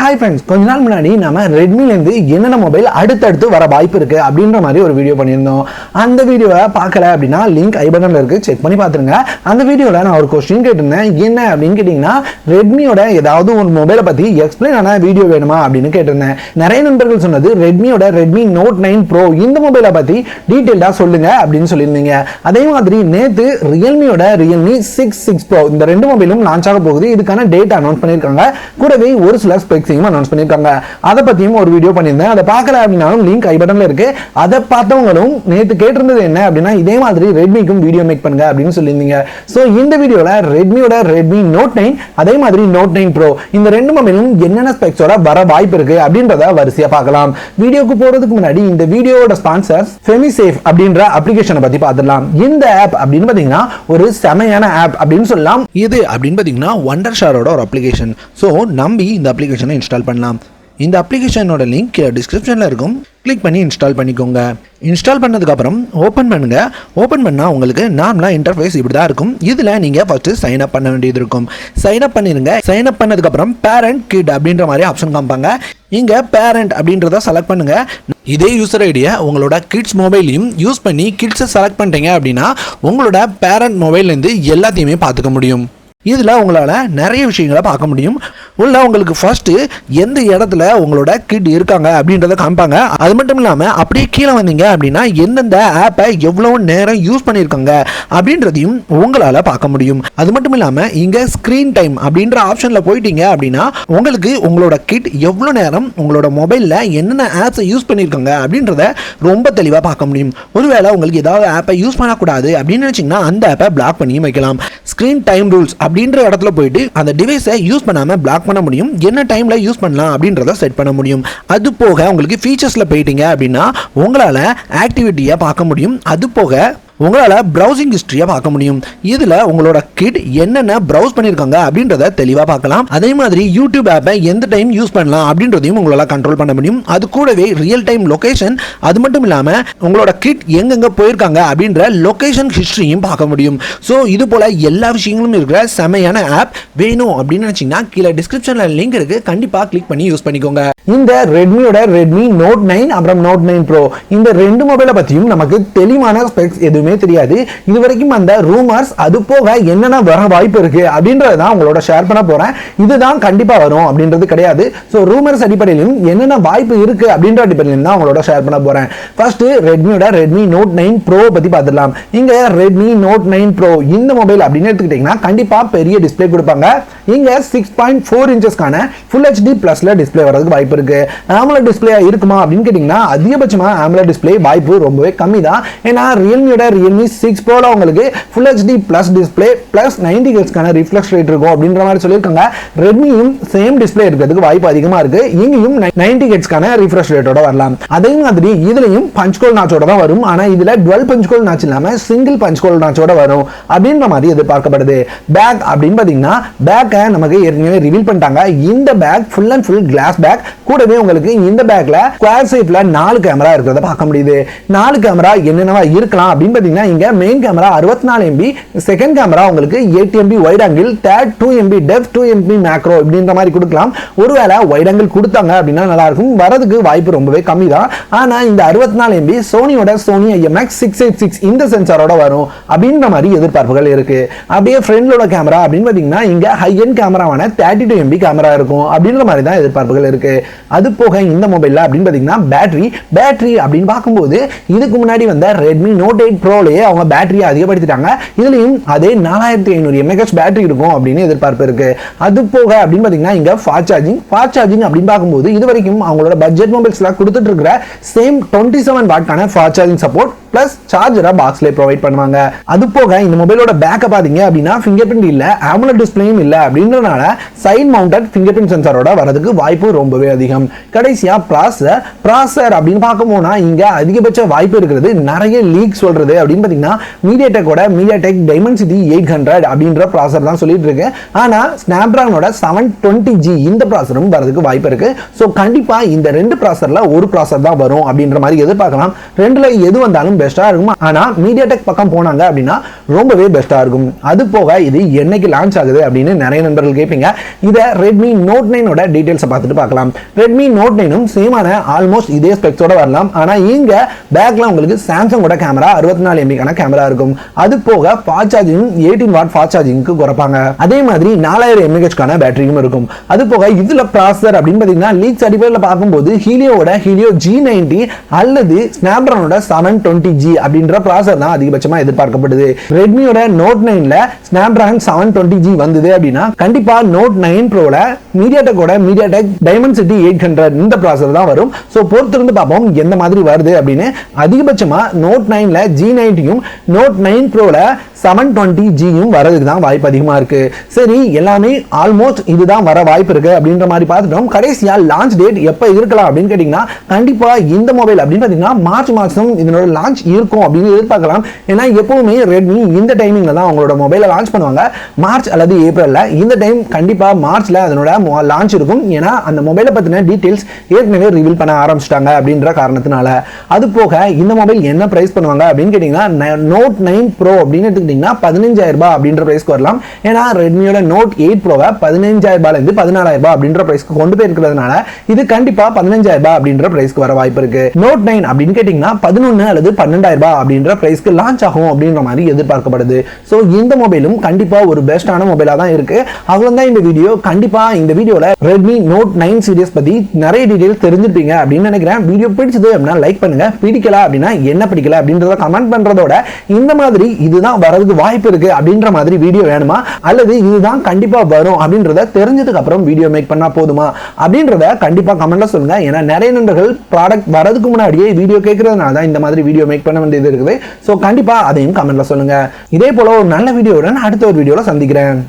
Hi friends, கொஞ்ச நாள் முன்னாடி நம்ம ரெட்மிலேருந்து என்னென்ன மொபைல் அடுத்தடுத்து வர வாய்ப்பு இருக்குது அப்படின்ற மாதிரி ஒரு வீடியோ பண்ணியிருந்தோம். அந்த வீடியோவை பார்க்கல அப்படின்னா லிங்க் ஐ பட்டனில் இருக்குது, செக் பண்ணி பார்த்துருங்க. அந்த வீடியோவில் நான் ஒரு கொஸ்டின் கேட்டிருந்தேன். என்ன அப்படின்னு கேட்டிங்கன்னா, ரெட்மியோட ஏதாவது ஒரு மொபைலை பற்றி எக்ஸ்பிளைன் ஆன வீடியோ வேணுமா அப்படின்னு கேட்டிருந்தேன். நிறைய நண்பர்கள் சொன்னது ரெட்மியோட ரெட்மி நோட் 9 ப்ரோ இந்த மொபைலை பற்றி டீட்டெயில்டாக சொல்லுங்க அப்படின்னு சொல்லியிருந்தீங்க. அதே மாதிரி நேற்று ரியல்மியோட ரியல்மி 6 ப்ரோ இந்த ரெண்டு மொபைலும் லான்ச் ஆக போகுது. இதுக்கான டேட் அனௌன்ஸ் பண்ணியிருக்காங்க. கூடவே ஒரு சில ஸ்பெக்ஸையும் அனௌன்ஸ் பண்ணிருக்காங்க. அதை பத்தியும் ஒரு வீடியோ பண்ணியிருந்தேன். அதை பார்க்கல அப்படின்னாலும் லிங்க் ஐ பட்டன்ல இருக்கு. அதை பார்த்தவங்களும் நேற்று கேட்டிருந்தது என்ன அப்படின்னா, இதே மாதிரி ரெட்மிக்கும் வீடியோ மேக் பண்ணுங்க அப்படின்னு சொல்லியிருந்தீங்க. ஸோ இந்த வீடியோல ரெட்மியோட ரெட்மி நோட் 9 அதே மாதிரி நோட் 9 ப்ரோ இந்த ரெண்டு மொபைலும் என்னென்ன ஸ்பெக்ஸோட வர வாய்ப்பு இருக்கு அப்படின்றத வரிசையா பார்க்கலாம். வீடியோக்கு போறதுக்கு முன்னாடி இந்த வீடியோட ஸ்பான்சர் Famisafe அப்படின்ற அப்ளிகேஷனை பத்தி பார்த்துடலாம். இந்த ஆப் அப்படின்னு பாத்தீங்கன்னா ஒரு செமையான ஆப் அப்படின்னு சொல்லலாம். இது அப்படின்னு பாத்தீங்கன்னா வண்டர்ஷாரோட ஒரு அப்ளிகேஷன். ஸோ நம்பி இந்த அப்ளிகேஷனை இன்ஸ்டால் பண்ணலாம். இந்த அப்ளிகேஷனோட லிங்க் டிஸ்கிரிப்ஷனில் இருக்கும், கிளிக் பண்ணி இன்ஸ்டால் பண்ணிக்கோங்க. இன்ஸ்டால் பண்ணதுக்கப்புறம் ஓப்பன் பண்ணுங்கள். ஓப்பன் பண்ணால் உங்களுக்கு நார்மலாக இன்டர்ஃபேஸ் இப்படி தான் இருக்கும். இதில் நீங்கள் ஃபஸ்ட்டு சைன் அப் பண்ண வேண்டியது இருக்கும். சைன் அப் பண்ணிடுங்க. சைன் அப் பண்ணதுக்கப்புறம் பேரண்ட் கிட் அப்படின்ற மாதிரி ஆப்ஷன் காமிப்பாங்க. இங்கே பேரண்ட் அப்படின்றத செலக்ட் பண்ணுங்கள். இதே யூசர் ஐடியை உங்களோட கிட்ஸ் மொபைலையும் யூஸ் பண்ணி கிட்ஸை செலக்ட் பண்ணிட்டீங்க அப்படின்னா உங்களோட பேரண்ட் மொபைல்லேருந்து எல்லாத்தையுமே பார்த்துக்க முடியும். இதில் உங்களால் நிறைய விஷயங்களை பார்க்க முடியும். உள்ள உங்களுக்கு ஃபர்ஸ்ட்டு எந்த இடத்துல உங்களோட கிட் இருக்காங்க அப்படின்றத காமிப்பாங்க. அது மட்டும் இல்லாமல் அப்படியே கீழே வந்தீங்க அப்படின்னா எந்தெந்த ஆப்பை எவ்வளோ நேரம் யூஸ் பண்ணியிருக்காங்க அப்படின்றதையும் உங்களால் பார்க்க முடியும். அது மட்டும் இல்லாமல் இங்கே ஸ்க்ரீன் டைம் அப்படின்ற ஆப்ஷனில் போயிட்டீங்க அப்படின்னா உங்களுக்கு உங்களோட கிட் எவ்வளோ நேரம் உங்களோட மொபைலில் என்னென்ன ஆப்ஸை யூஸ் பண்ணியிருக்காங்க அப்படின்றத ரொம்ப தெளிவாக பார்க்க முடியும். ஒருவேளை உங்களுக்கு ஏதாவது ஆப்பை யூஸ் பண்ணக்கூடாது அப்படின்னு நினச்சிங்கன்னா அந்த ஆப்பை பிளாக் பண்ணி வைக்கலாம். ஸ்க்ரீன் டைம் ரூல்ஸ் அப்படின்ற இடத்துல போயிட்டு அந்த டிவைஸை யூஸ் பண்ணாம பிளாக் பண்ண முடியும். என்ன டைம்ல யூஸ் பண்ணலாம் அப்படின்றத செட் பண்ண முடியும். அது போக உங்களுக்கு ஃபீச்சர்ஸ்ல போயிட்டீங்க அப்படின்னா உங்களால ஆக்டிவிட்டியை பார்க்க முடியும். அது போக உங்களால் ப்ரௌசிங் ஹிஸ்ட்ரியை பார்க்க முடியும். இதில் உங்களோட கிட் என்னென்ன ப்ரௌஸ் பண்ணியிருக்காங்க அப்படின்றத தெளிவாக பார்க்கலாம். அதே மாதிரி யூடியூப் ஆப்பை எந்த டைம் யூஸ் பண்ணலாம் அப்படின்றதையும் உங்களால் கண்ட்ரோல் பண்ண முடியும். அது கூடவே ரியல் டைம் லொகேஷன், அது மட்டும் இல்லாமல் உங்களோட கிட் எங்கெங்கே போயிருக்காங்க அப்படின்ற லொகேஷன் ஹிஸ்ட்ரியும் பார்க்க முடியும். ஸோ இது போல் எல்லா விஷயங்களும் இருக்கிற செமையான ஆப் வேணும் அப்படின்னு நினச்சிங்கன்னா கீழே டிஸ்கிரிப்ஷனில் லிங்க் இருக்குது, கண்டிப்பாக கிளிக் பண்ணி யூஸ் பண்ணிக்கோங்க. இந்த ரெட்மியோட ரெட்மி நோட் 9 அப்புறம் நோட் 9 ப்ரோ இந்த ரெண்டு மொபைலை பற்றியும் நமக்கு தெளிவான ஸ்பெக்ஸ் எதுவுமே தெரியாது. இதுவரைக்கும் அந்த ரூமர்ஸ் அது போக என்னென்ன வர வாய்ப்பு இருக்கு அப்படின்றதான் உங்களோட ஷேர் பண்ண போறேன். இதுதான் கண்டிப்பா வரும் அப்படின்றது கிடையாது. ஸோ ரூமர்ஸ் அடிப்படையிலும் என்னென்ன வாய்ப்பு இருக்கு அப்படின்ற அடிப்படையிலும் தான் உங்களோட ஷேர் பண்ண போறேன். ஃபர்ஸ்ட் ரெட்மியோட ரெட்மி நோட் 9 ப்ரோ பத்தி பார்த்துடலாம். இங்க ரெட்மி நோட் 9 ப்ரோ இந்த மொபைல் அப்படின்னு எடுத்துக்கிட்டீங்கன்னா கண்டிப்பா பெரிய டிஸ்பிளே கொடுப்பாங்க. இங்க 6.4 இன்ச்சஸ்க்கான Full HD பிளஸ்ல டிஸ்பிளே வரதுக்கு வாய்ப்பு இருக்கு. AMOLED டிஸ்பிளே இருக்குமா அப்படின்னு கேட்டீங்கன்னா அதிகபட்சமா AMOLED டிஸ்பிளே வாய்ப்பு ரொம்பவே கம்மி தான். ஏன்னா ரியல்மியோட ரியல்மி 6 ப்ரோல உங்களுக்கு Full HD plus display plus 90 ஹெர்ட்ஸ்க்கான ரிஃப்ளெக்ஸ் ரேட் இருக்கும் அப்படின்ற மாதிரி சொல்லியிருக்காங்க. ரெட்மியும் சேம் டிஸ்பிளே இருக்கிறதுக்கு வாய்ப்பு அதிகமா இருக்கு. இங்கேயும் 90 ஹெர்ட்ஸ்க்கான ரிஃப்ரெஷ் ரேட்டோட வரலாம். அதே மாதிரி இதுலயும் பஞ்ச் கோல் நாச்சோட தான் வரும். ஆனா இதுல டுவெல் பஞ்ச் கோல் நாச் இல்லாம சிங்கிள் பஞ்ச் கோல் நாச்சோட வரும் அப்படின்ற மாதிரி எதிர்பார்க்கப்படுது. பேக் அப்படின்னு பாத்தீங்கன்னா பேக்கை நமக்கு ஏற்கனவே ரிவீல் பண்ணிட்டாங்க. இந்த pack full and full glass pack. கூடவே உங்களுக்கு இந்த பேக்ல ஸ்கொயர் ஷேப்ல 4 கேமரா இருக்கிறத பார்க்க முடியுது. 4 கேமரா என்னென்னவா இருக்கலாம் அப்படின்னு பாத்தீங்கன்னா இங்க main camera 64 MB, second camera உங்களுக்கு 8 MB wide angle, third 2 MB depth, 2 MB macro இப்படின்ற மாதிரி கொடுக்கலாம். ஒருவேளை வைட் ஆங்கிள் கொடுத்தாங்க அப்படின்னா நல்லா இருக்கும். வரதுக்கு வாய்ப்பு ரொம்பவே கம்மி தான். ஆனா இந்த 64 MB சோனியோட சோனி IMX686 இந்த சென்சாரோட வரும் அப்படின்ற மாதிரி எதிர்பார்ப்புகள் இருக்கு. அப்படியே ஃப்ரண்ட்லோட கேமரா அப்படின்னு பாத்தீங்கன்னா இங்க ஹை எண்ட் கேமராவான 32 MB கேமரா இருக்கும் அப்படின்ற மாதிரி தான் எதிர்பார்ப்புகள் இருக்கு. அது போக இந்த மொபைல்ல அப்படின்னு பாத்தீங்கன்னா பேட்டரி அப்படின்னு பார்க்கும்போது இதுக்கு முன்னாடி வந்த ரெட்மி நோட் 8 ப்ரோலயே அவங்க பேட்டரியை அதிகப்படுத்திட்டாங்க. இதுலயும் அதே 4500 mAh பேட்டரி இருக்கும் அப்படின்னு எதிர்பார்ப்பு இருக்கு. அது போக அப்படின்னு பாத்தீங்கன்னா இங்க ஃபாஸ்ட் சார்ஜிங் அப்படின்னு பார்க்கும்போது இது வரைக்கும் அவங்களோட பட்ஜெட் மொபைல்ஸ்ல கொடுத்துட்டு இருக்கிற சேம் 27 வாட்கான ஃபாஸ்ட் சார்ஜிங் சப்போர்ட் பிளஸ் சார்ஜரை பாக்ஸ்ல ப்ரொவைட் பண்ணுவாங்க. அது போக இந்த மொபைலோட பேக்க பாத்தீங்க அப்படின்னா ஃபிங்கர் பிரிண்ட் இல்ல, AMOLED டிஸ்பிளேயும் இல்ல அப்படின்றனால சைட் மவுண்டட் ஃபிங்கர் பிரிண்ட் சென்சாரோட வரதுக்கு வாய்ப்பு ரொம்பவே அதிகம். கடைசியா ப்ராசஸர் அப்படின்னு பார்க்க போனா இங்க அதிகபட்ச வாய்ப்பு இருக்கிறது நிறைய லீக் சொல்றது அப்படின்னு பார்த்தீங்கன்னா மீடியாடெக்கோட மீடியாடெக் டைமென்சிட்டி 800 அப்படின்ற ப்ராசர் தான் சொல்லிட்டு இருக்கு. ஆனால் ஸ்னாப்டிராகனோட 720G இந்த ப்ராசரும் வரதுக்கு வாய்ப்பு இருக்கு. ஸோ கண்டிப்பாக இந்த ரெண்டு ப்ராசரில் ஒரு ப்ராசர் தான் வரும் அப்படின்ற மாதிரி எதிர்பார்க்கலாம். ரெண்டுல எது வந்தாலும் பெஸ்ட்டாக இருக்கும். ஆனால் மீடியாடெக் பக்கம் போனாங்க அப்படின்னா ரொம்பவே பெஸ்ட்டாக இருக்கும். அது போக இது என்னைக்கு லான்ச் ஆகுது அப்படின்னு நிறைய நண்பர்கள் கேட்பீங்க. இதை Redmi Note 9 டீடைல்ஸை பார்த்துட்டு பார்க்கலாம். Redmi Note 9 சேமான ஆல்மோஸ்ட் இதே ஸ்பெக்ஸோட வரலாம். ஆனால் இங்க பேக்ல உங்களுக்கு சாம்சங்கோட கேமரா 64 MB கேமரா இருக்கும். அது போக ஃபாஸ்ட் சார்ஜிங் 18 வாட் ஃபாஸ்ட் சார்ஜிங்க்கு குறைப்பாங்க. அதே மாதிரி 4000 mAh பேட்டரியும் இருக்கும். அது போக இதுல ப்ராசஸர் அப்படின்னு பார்த்தீங்கன்னா லீக் சர்டிஃபைட்ல பார்க்கும்போது ஹீலியோட ஹீலியோ G90 அல்லது ஸ்னாப்டிராகனோட 720G அப்படின்ற ப்ராசஸர் தான் அதிகபட்சமாக எதிர்பார்க்கப்படுது. ரெட்மியோட Note 9ல ஸ்னாப்டிராகன் 720G வந்தது அப்படின்னா கண்டிப்பா Note 9 Proல மீடியாடெக்கோட மீடியாடெக் டைமென்சிட்டி 800 இந்த ப்ராசஸர் தான் வரும். ஸோ பொறுத்திருந்து பார்ப்போம் எந்த மாதிரி வருது அப்படின்னு. அதிகபட்சமா Note 9ல G90யும் Note 9 Proல 720Gயும் வரதுக்கு தான் வாய்ப்பு அதிகமா இருக்கு. சரி, எல்லாமே ஆல்மோஸ்ட் இதுதான் வர வாய்ப்பு இருக்கு அப்படின்ற மாதிரி பார்த்துட்டோம். கடைசியா லான்ச் டேட் எப்ப இருக்கலாம் அப்படின்னு கேட்டீங்கன்னா கண்டிப்பா இந்த மொபைல் அப்படின்னு பார்த்தீங்கன்னா மார்ச் மாசம் இதனோட லான்ச் இருக்கும் அப்படின்னு எதிர்பார்க்கலாம். ஏன்னா எப்பவுமே ரெட்மி இந்த டைமிங்ல தான் அவங்களோட மொபைலை லான்ச் பண்ணுவாங்க. மார்ச் அல்லது ஏப்ரல்ல. இந்த டைம் கண்டிப்பா மார்ச்ல அதனோட லான்ச் இருக்கும். ஏன்னா அந்த மொபைலை பத்தின டீடைல்ஸ் ஏற்கனவே ரிவீல் பண்ண ஆரம்பிச்சிட்டாங்க அப்படின்ற காரணத்தினால. அது போக இந்த மொபைல் என்ன பிரைஸ் பண்ணுவாங்க அப்படின்னு கேட்டீங்கன்னா Note 9 Pro அப்படின்னு 15,000 ரூபாய் அப்படின்ற பிரைஸ்க்கு வரலாம். ஏன்னா ரெட்மியோட Note 8 Proவை 15,000 ரூபாயில இருந்து 16,000 ரூபாய் அப்படின்ற பிரைஸ்க்கு கொண்டு போயிருக்கிறதுனால இது கண்டிப்பா 15,000 ரூபாய் அப்படின்ற பிரைஸ்க்கு வர வாய்ப்பு இருக்கு. Note 9 அப்படின்னு கேட்டீங்கன்னா 11 அல்லது 12,000 ரூபாய் அப்படின்ற பிரைஸ்க்கு லான்ச் ஆகும் அப்படின்ற மாதிரி எதிர்பார்க்கப்படுது. ஸோ இந்த மொபைலும் கண்டிப்பா ஒரு பெஸ்டான மொபைலா தான் இருக்கு. அவ்வளவுதான் இந்த வீடியோ. கண்டிப்பா இந்த வீடியோல Redmi Note 9 சீரிஸ் பத்தி நிறைய டீடைல்ஸ் தெரிஞ்சிருப்பீங்க அப்படின்னு நினைக்கிறேன். வீடியோ பிடிச்சது அப்படின்னா லைக் பண்ணுங்க. பிடிக்கல அப்படின்னா என்ன பிடிக்கல அப்படின்றத கமெண்ட் பண்றதோட இந்த மாதிரி இதுதான் வரதுக்கு வாய்ப்பு இருக்கு அப்படின்ற மாதிரி வீடியோ வேணுமா அல்லது இதுதான் கண்டிப்பா வரும் அப்படின்றத தெரிஞ்சதுக்கு அப்புறம் வீடியோ மேக் பண்ணா போதுமா அப்படின்றத கண்டிப்பா கமெண்ட்ல சொல்லுங்க. ஏன்னா நிறைய நண்பர்கள் ப்ராடக்ட் வரதுக்கு முன்னாடியே வீடியோ கேட்கறதுனால தான் இந்த மாதிரி வீடியோ மேக் பண்ண வேண்டியது இருக்குது. ஸோ கண்டிப்பா அதையும் கமெண்ட்ல சொல்லுங்க. இதே போல ஒரு நல்ல வீடியோவுடன் அடுத்த ஒரு வீடியோல சந்திக்கிறேன்.